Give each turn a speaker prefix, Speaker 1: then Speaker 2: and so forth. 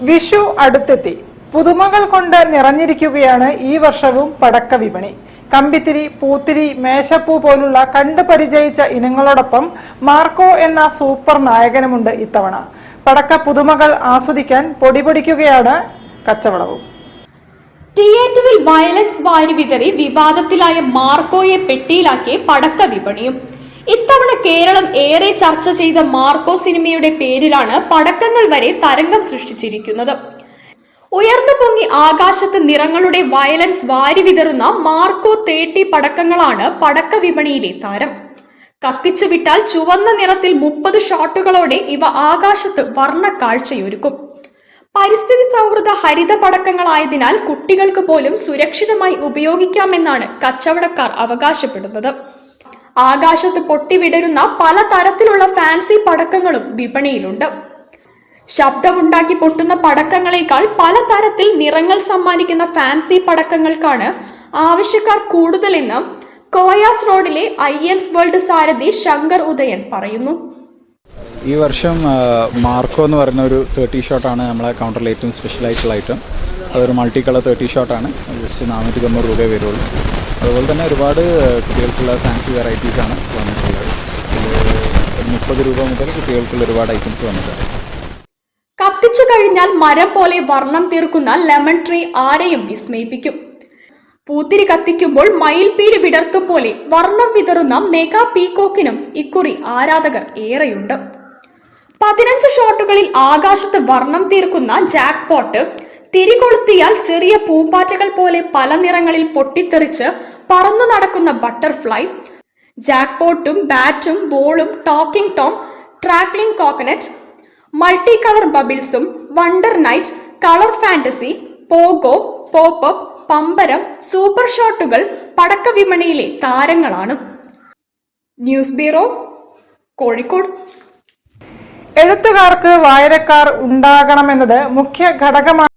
Speaker 1: വിഷു അടുത്തെത്തി. പുതുമകൾ കൊണ്ട് നിറഞ്ഞിരിക്കുകയാണ് ഈ വർഷവും പടക്ക വിപണി. കമ്പിത്തിരി, പൂത്തിരി, മേശപ്പൂ പോലുള്ള കണ്ടു പരിചയിച്ച ഇനങ്ങളോടൊപ്പം മാർക്കോ എന്ന സൂപ്പർ നായകനുമുണ്ട് ഇത്തവണ. പടക്ക പുതുമകൾ ആസ്വദിക്കാൻ പൊടിപൊടിക്കുകയാണ് കച്ചവടവും.
Speaker 2: തിയേറ്ററിൽ വയലൻസ് വാരി വിതറി വിവാദത്തിലായ മാർക്കോയെ പെട്ടിയിലാക്കി പടക്ക വിപണിയും. ഇത്തവണ കേരളം ഏറെ ചർച്ച ചെയ്ത മാർക്കോ സിനിമയുടെ പേരിലാണ് പടക്കങ്ങൾ വരെ തരംഗം സൃഷ്ടിച്ചിരിക്കുന്നത്. ഉയർന്നു പൊങ്ങി ആകാശത്ത് നിറങ്ങളുടെ വയലൻസ് വാരി വിതറുന്ന മാർക്കോ 30 പടക്കങ്ങളാണ് പടക്ക വിപണിയിലെ താരം. കത്തിച്ചു വിട്ടാൽ ചുവന്ന നിറത്തിൽ 30 ഷോട്ടുകളോടെ ഇവ ആകാശത്ത് വർണ്ണ കാഴ്ചയൊരുക്കും. പരിസ്ഥിതി സൗഹൃദ ഹരിത പടക്കങ്ങളായതിനാൽ കുട്ടികൾക്ക് പോലും സുരക്ഷിതമായി ഉപയോഗിക്കാമെന്നാണ് കച്ചവടക്കാർ അവകാശപ്പെടുന്നത്. ആകാശത്ത് പൊട്ടിവിടരുന്ന പല തരത്തിലുള്ള ഫാൻസി പടക്കങ്ങളും വിപണിയിലുണ്ട്. ശബ്ദമുണ്ടാക്കി പൊട്ടുന്ന പടക്കങ്ങളെക്കാൾ പലതരത്തിൽ നിറങ്ങൾ സമ്മാനിക്കുന്ന ഫാൻസി പടക്കങ്ങൾക്കാണ് ആവശ്യക്കാർ കൂടുതലെന്ന് കോയാസ് റോഡിലെ ഐഎൻസ് വേൾഡ് സാരഥി ശങ്കർ ഉദയൻ പറയുന്നു.
Speaker 3: ഈ വർഷം മാർക്കോ എന്ന് പറയുന്ന ഒരു 30 ഷോട്ടാണ് നമ്മളെ കൗണ്ടറിൽ ഏറ്റവും സ്പെഷ്യലായിട്ടുള്ള ഐറ്റം. അതൊരു മൾട്ടി കളർ 30 ഷോട്ടാണ്. ജസ്റ്റ് 490 രൂപയെ വരുള്ളൂ. അതുപോലെ തന്നെ ഒരുപാട് കുട്ടികൾക്കുള്ള ഫാൻസി വെറൈറ്റീസാണ് വന്നിട്ടുള്ളത്. 30 രൂപ മുതൽ കുട്ടികൾക്കുള്ള ഒരുപാട് ഐറ്റംസ് വന്നിട്ടുണ്ട്.
Speaker 2: കത്തിച്ചു കഴിഞ്ഞാൽ മരം പോലെ വർണ്ണം തീർക്കുന്ന ലെമൺ ട്രീ ആരെയും വിസ്മയിപ്പിക്കും. പൂത്തിരി കത്തിക്കുമ്പോൾ മയിൽപീലി വിടർത്തും പോലെ വർണ്ണം വിതറുന്ന മെഗാ പീകോക്കിനും ഇക്കുറി ആരാധകർ ഏറെയുണ്ട്. 15 ഷോട്ടുകളിൽ ആകാശത്ത് വർണ്ണം തീർക്കുന്ന ജാക്ക് പോട്ട്, തിരികൊളുത്തിയാൽ ചെറിയ പൂമ്പാറ്റകൾ പോലെ പല നിറങ്ങളിൽ പൊട്ടിത്തെറിച്ച് പറന്നു നടക്കുന്ന ബട്ടർഫ്ലൈ, ജാക്ക് പോട്ടും ബാറ്റും ബോളും ടോക്കിംഗ് ടോം, ട്രാക്ലിംഗ് കോക്കനറ്റ്, മൾട്ടി കളർ ബബിൾസും, wonder night, colour fantasy, pogo, popup, പമ്പരം, സൂപ്പർ ഷോട്ടുകൾ പടക്ക വിപണിയിലെ താരങ്ങളാണ്. News bureau, Kozhikode.
Speaker 1: എഴുത്തുകാർക്ക് വായനക്കാർ ഉണ്ടാകണമെന്നത് മുഖ്യ ഘടകമാണ്.